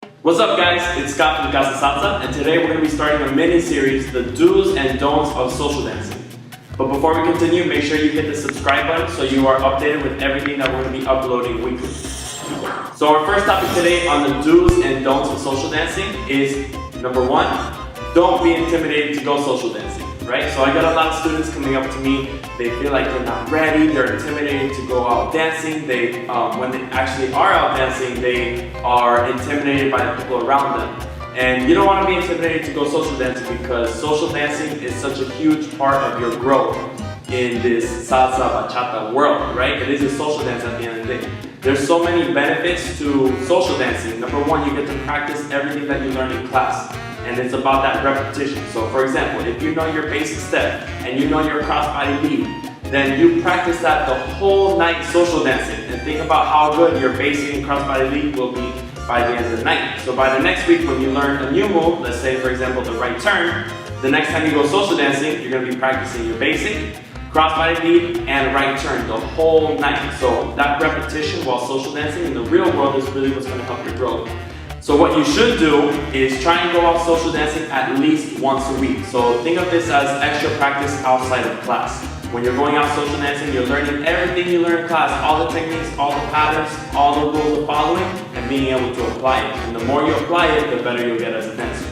What's up guys, it's Scott from Casa, Salsa, and today we're going to be starting a mini-series, the do's and don'ts of social dancing. But before we continue, make sure you hit the subscribe button so you are updated with everything that we're going to be uploading weekly. So our first topic today on the do's and don'ts of social dancing is number 1, don't be intimidated to go social dancing. Right? So I got a lot of students coming up to me, they feel like they're not ready, they're intimidated to go out dancing. When they actually are out dancing, they are intimidated by the people around them. And you don't want to be intimidated to go social dancing because social dancing is such a huge part of your growth in this salsa bachata world, right? It is a social dance at the end of the day. There's so many benefits to social dancing. Number 1, you get to practice everything that you learn in class. And it's about that repetition. So for example, if you know your basic step and you know your crossbody lead, then you practice that the whole night social dancing and think about how good your basic and crossbody lead will be by the end of the night. So by the next week when you learn a new move, let's say for example the right turn, the next time you go social dancing, you're going to be practicing your basic, crossbody lead, and right turn the whole night. So that repetition while social dancing in the real world is really what's going to help your growth. So what you should do is try and go out social dancing at least once a week. So think of this as extra practice outside of class. When you're going out social dancing, you're learning everything you learn in class, all the techniques, all the patterns, all the rules of following, and being able to apply it. And the more you apply it, the better you'll get as a dancer.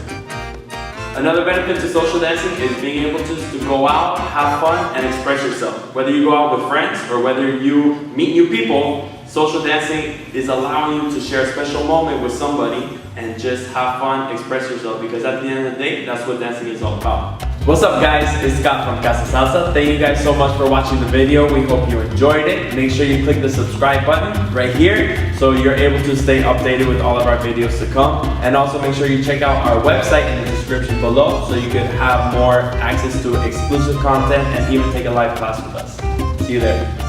Another benefit to social dancing is being able to go out, have fun, and express yourself. Whether you go out with friends or whether you meet new people, social dancing is allowing you to share a special moment with somebody and just have fun, express yourself, because at the end of the day, that's what dancing is all about. What's up guys, it's Scott from Casa Salsa. Thank you guys so much for watching the video. We hope you enjoyed it. Make sure you click the subscribe button right here so you're able to stay updated with all of our videos to come. And also make sure you check out our website in the description below so you can have more access to exclusive content and even take a live class with us. See you there.